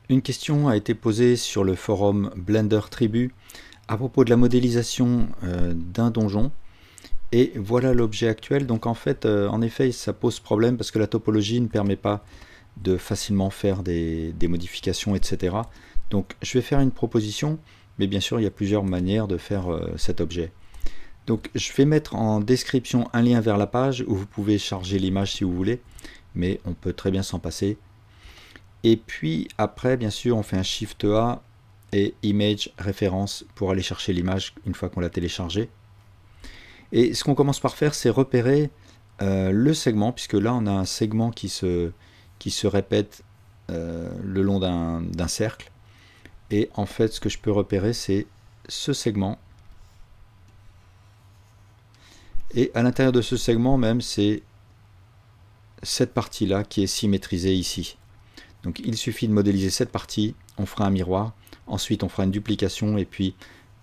Une question a été posée sur le forum Blender Tribu à propos de la modélisation d'un donjon. Et voilà l'objet actuel. Donc en fait, en effet, ça pose problème parce que la topologie ne permet pas de facilement faire des modifications, etc. Donc je vais faire une proposition, mais bien sûr, il y a plusieurs manières de faire cet objet. Donc je vais mettre en description un lien vers la page où vous pouvez charger l'image si vous voulez, mais on peut très bien s'en passer. Et puis après, bien sûr, on fait un Shift A et Image référence pour aller chercher l'image une fois qu'on l'a téléchargée. Et ce qu'on commence par faire, c'est repérer le segment, puisque là on a un segment qui se répète le long d'un cercle. Et en fait, ce que je peux repérer, c'est ce segment. Et à l'intérieur de ce segment même, c'est cette partie-là qui est symétrisée ici. Donc il suffit de modéliser cette partie, on fera un miroir, ensuite on fera une duplication, et puis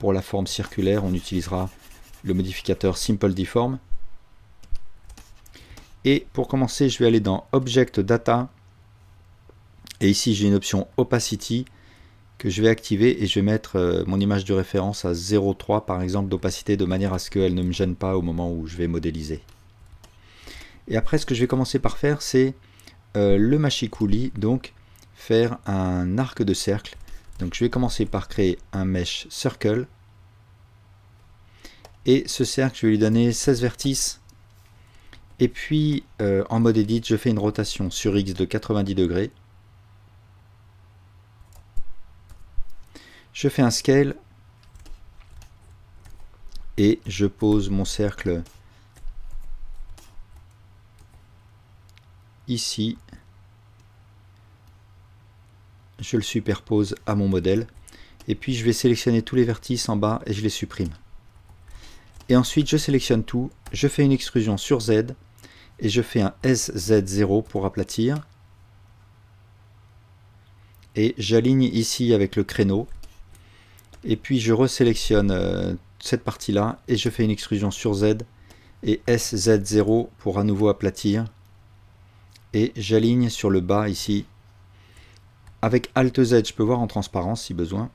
pour la forme circulaire, on utilisera le modificateur Simple Deform. Et pour commencer, je vais aller dans Object Data, et ici j'ai une option Opacity que je vais activer, et je vais mettre mon image de référence à 0,3 par exemple d'opacité, de manière à ce qu'elle ne me gêne pas au moment où je vais modéliser. Et après, ce que je vais commencer par faire, c'est le machicoulis, donc faire un arc de cercle. Donc je vais commencer par créer un mesh circle, et ce cercle je vais lui donner 16 vertices, et puis en mode edit je fais une rotation sur X de 90 degrés, je fais un scale et je pose mon cercle ici, je le superpose à mon modèle, et puis je vais sélectionner tous les vertices en bas et je les supprime. Et ensuite je sélectionne tout, je fais une extrusion sur Z et je fais un SZ0 pour aplatir, et j'aligne ici avec le créneau, et puis je resélectionne cette partie là et je fais une extrusion sur Z et SZ0 pour à nouveau aplatir, et j'aligne sur le bas ici. Avec Alt Z, je peux voir en transparence si besoin.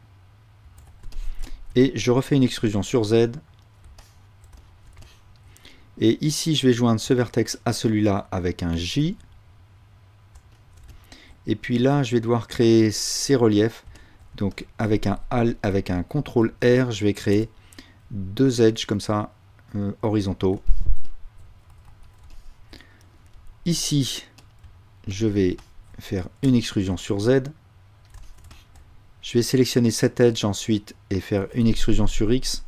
Et je refais une extrusion sur Z. Et ici, je vais joindre ce vertex à celui-là avec un J. Et puis là, je vais devoir créer ces reliefs. Donc avec un CTRL R, je vais créer deux edges comme ça, horizontaux. Ici, je vais faire une extrusion sur Z. Je vais sélectionner cet edge ensuite et faire une extrusion sur X.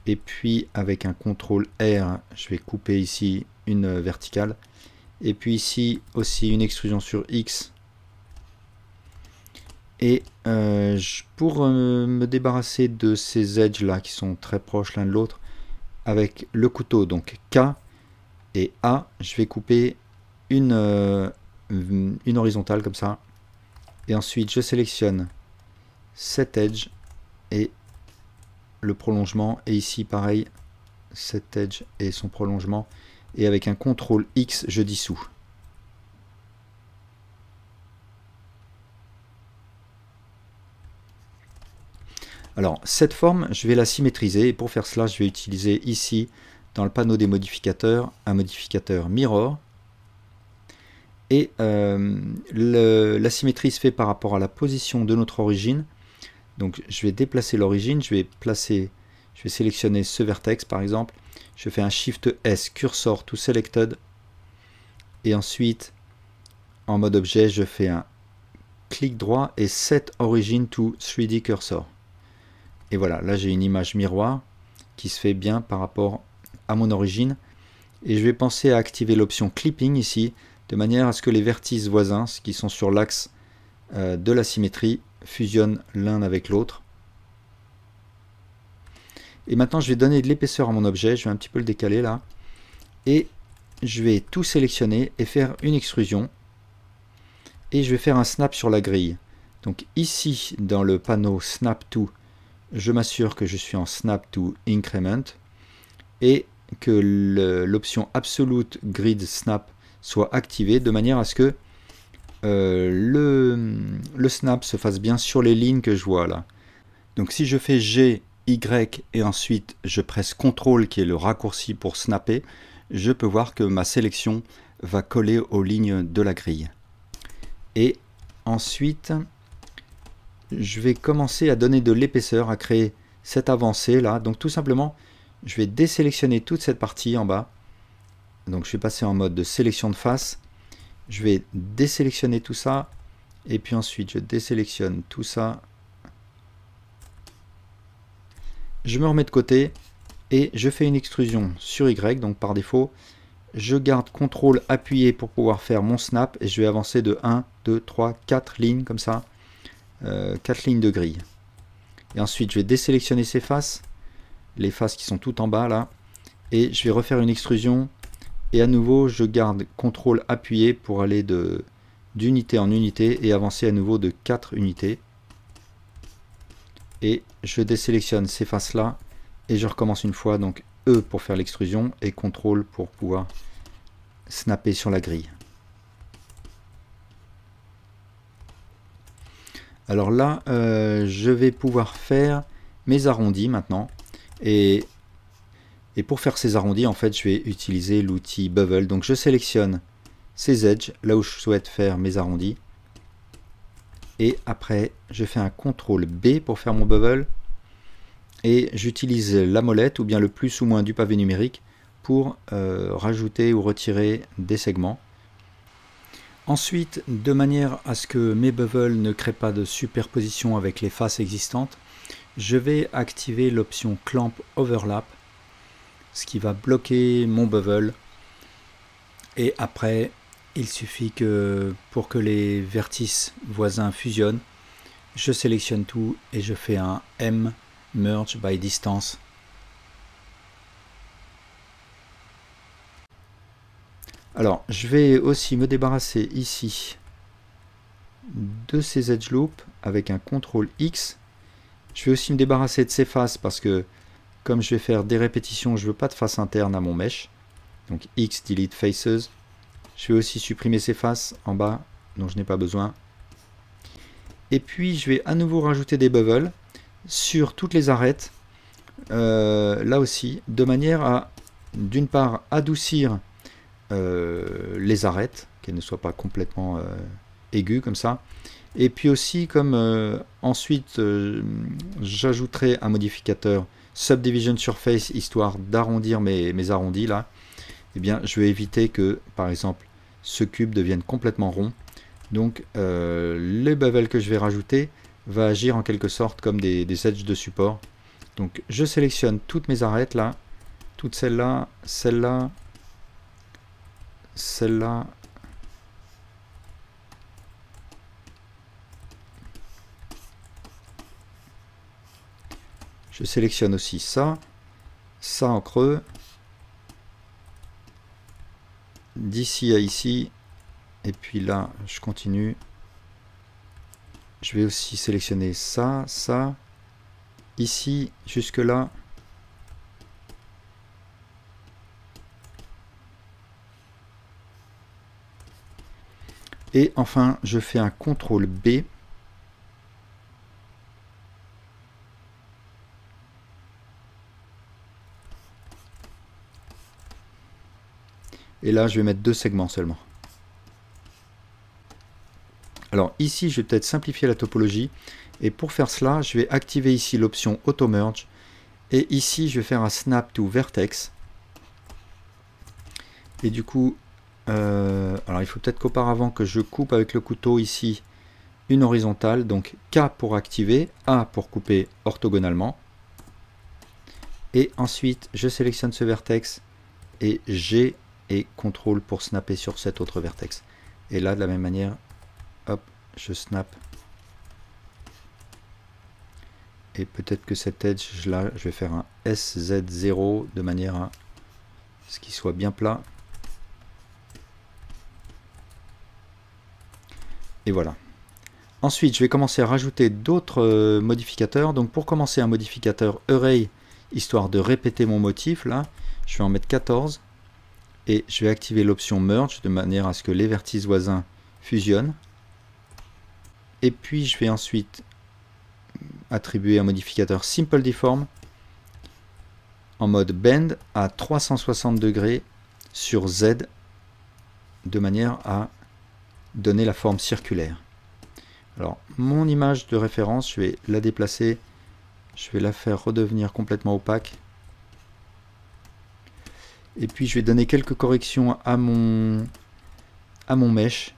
Et puis avec un CTRL R, je vais couper ici une verticale. Et puis ici aussi une extrusion sur X. Et pour me débarrasser de ces edges là qui sont très proches l'un de l'autre, avec le couteau, donc K et A, je vais couper une horizontale comme ça. Et ensuite je sélectionne cet edge et le prolongement, et ici pareil, cet edge et son prolongement, et avec un CTRL X je dissous. Alors cette forme je vais la symétriser, et pour faire cela je vais utiliser ici dans le panneau des modificateurs un modificateur Mirror. Et la symétrie se fait par rapport à la position de notre origine. Donc je vais déplacer l'origine, je vais sélectionner ce vertex par exemple, je fais un Shift S, Cursor to Selected, et ensuite en mode objet je fais un clic droit et Set Origin to 3D Cursor. Et voilà, là j'ai une image miroir qui se fait bien par rapport à mon origine, et je vais penser à activer l'option Clipping ici, de manière à ce que les vertices voisins, qui sont sur l'axe de la symétrie, fusionnent l'un avec l'autre. Et maintenant je vais donner de l'épaisseur à mon objet, je vais un petit peu le décaler là, et je vais tout sélectionner et faire une extrusion, et je vais faire un snap sur la grille. Donc ici, dans le panneau Snap to, je m'assure que je suis en Snap to Increment et que l'option Absolute Grid Snap soit activée de manière à ce que le snap se fasse bien sur les lignes que je vois là. Donc si je fais G, Y et ensuite je presse CTRL qui est le raccourci pour snapper, je peux voir que ma sélection va coller aux lignes de la grille. Et ensuite, je vais commencer à donner de l'épaisseur, à créer cette avancée là. Donc tout simplement, je vais désélectionner toute cette partie en bas. Donc je vais passer en mode de sélection de face. Je vais désélectionner tout ça. Et puis ensuite, je désélectionne tout ça. Je me remets de côté et je fais une extrusion sur Y. Donc par défaut, je garde CTRL appuyé pour pouvoir faire mon snap. Et je vais avancer de 1, 2, 3, 4 lignes comme ça. 4 lignes de grille. Et ensuite, je vais désélectionner ces faces. Les faces qui sont tout en bas là. Et je vais refaire une extrusion. Et à nouveau, je garde CTRL appuyé pour aller d'unité en unité et avancer à nouveau de 4 unités. Et je désélectionne ces faces-là et je recommence une fois. Donc E pour faire l'extrusion et CTRL pour pouvoir snapper sur la grille. Alors là, je vais pouvoir faire mes arrondis maintenant. Et pour faire ces arrondis, en fait, je vais utiliser l'outil Bevel. Donc je sélectionne ces edges, là où je souhaite faire mes arrondis. Et après, je fais un CTRL B pour faire mon bevel. Et j'utilise la molette, ou bien le plus ou moins du pavé numérique, pour rajouter ou retirer des segments. Ensuite, de manière à ce que mes bevels ne créent pas de superposition avec les faces existantes, je vais activer l'option Clamp Overlap, ce qui va bloquer mon bevel. Et après, il suffit que pour que les vertices voisins fusionnent, je sélectionne tout et je fais un M Merge by Distance. Alors, je vais aussi me débarrasser ici de ces edge loops avec un CTRL X. Je vais aussi me débarrasser de ces faces parce que comme je vais faire des répétitions, je ne veux pas de face interne à mon mesh. Donc X delete faces. Je vais aussi supprimer ces faces en bas dont je n'ai pas besoin. Et puis je vais à nouveau rajouter des bevels sur toutes les arêtes. Là aussi, de manière à d'une part adoucir les arêtes, qu'elles ne soient pas complètement aiguës comme ça. Et puis aussi, comme ensuite j'ajouterai un modificateur Subdivision Surface histoire d'arrondir mes arrondis là, eh bien je vais éviter que par exemple ce cube devienne complètement rond. Donc le bevel que je vais rajouter va agir en quelque sorte comme des edges de support. Donc je sélectionne toutes mes arêtes là, toutes celles-là, celle-là, celle-là. Je sélectionne aussi ça, ça en creux, d'ici à ici, et puis là je continue. Je vais aussi sélectionner ça, ça, ici, jusque là. Et enfin, je fais un CTRL B. Et là, je vais mettre 2 segments seulement. Alors ici, je vais peut-être simplifier la topologie. Et pour faire cela, je vais activer ici l'option Auto Merge. Et ici, je vais faire un Snap to Vertex. Et du coup, alors il faut peut-être qu'auparavant que je coupe avec le couteau ici une horizontale. Donc K pour activer, A pour couper orthogonalement. Et ensuite, je sélectionne ce vertex et G et CTRL pour snapper sur cet autre vertex. Et là, de la même manière, hop, je snap. Et peut-être que cet edge là, je vais faire un SZ0 de manière à ce qu'il soit bien plat. Et voilà. Ensuite, je vais commencer à rajouter d'autres modificateurs. Donc pour commencer, un modificateur Array, histoire de répéter mon motif. Là, je vais en mettre 14. Et je vais activer l'option Merge de manière à ce que les vertices voisins fusionnent. Et puis je vais ensuite attribuer un modificateur Simple Deform en mode Bend à 360 degrés sur Z de manière à donner la forme circulaire. Alors, mon image de référence, je vais la déplacer, je vais la faire redevenir complètement opaque. Et puis, je vais donner quelques corrections à mon mesh.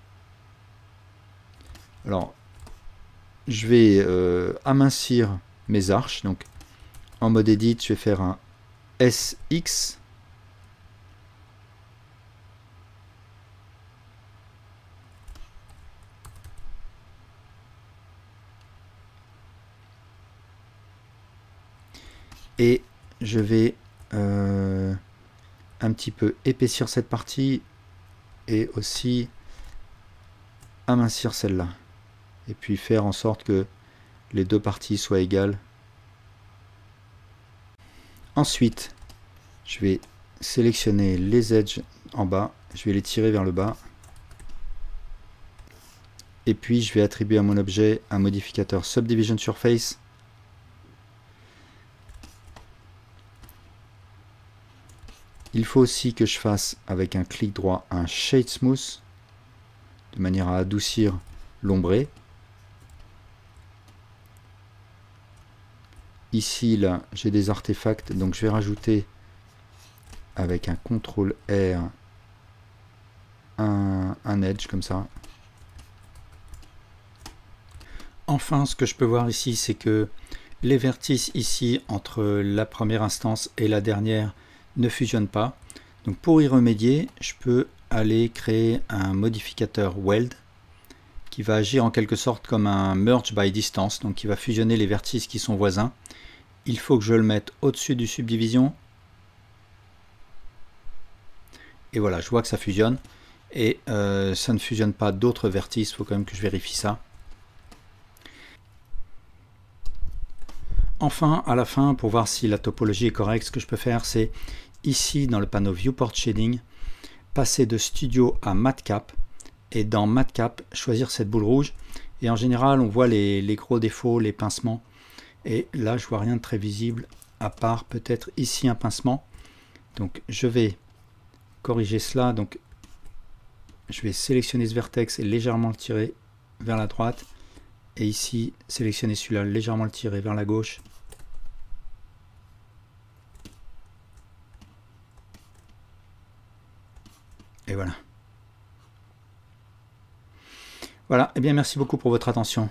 Alors, je vais amincir mes arches. Donc, en mode Edit, je vais faire un SX. Et je vais un petit peu épaissir cette partie et aussi amincir celle-là. Et puis faire en sorte que les deux parties soient égales. Ensuite, je vais sélectionner les edges en bas. Je vais les tirer vers le bas. Et puis je vais attribuer à mon objet un modificateur Subdivision Surface. Il faut aussi que je fasse avec un clic droit un Shade Smooth de manière à adoucir l'ombré. Ici, là, j'ai des artefacts, donc je vais rajouter avec un CTRL R un edge comme ça. Enfin, ce que je peux voir ici, c'est que les vertices ici entre la première instance et la dernière ne fusionnent pas. Donc pour y remédier, je peux aller créer un modificateur Weld qui va agir en quelque sorte comme un Merge by Distance, donc qui va fusionner les vertices qui sont voisins. Il faut que je le mette au-dessus du subdivision. Et voilà, je vois que ça fusionne. Et ça ne fusionne pas d'autres vertices, il faut quand même que je vérifie ça. Enfin, à la fin, pour voir si la topologie est correcte, ce que je peux faire, c'est ici dans le panneau Viewport Shading, passer de Studio à Matcap, et dans Matcap, choisir cette boule rouge. Et en général, on voit les gros défauts, les pincements. Et là, je vois rien de très visible, à part peut-être ici un pincement. Donc, je vais corriger cela. Donc, je vais sélectionner ce vertex et légèrement le tirer vers la droite. Et ici, sélectionner celui-là, légèrement le tirer vers la gauche. Et voilà. Voilà, et bien merci beaucoup pour votre attention.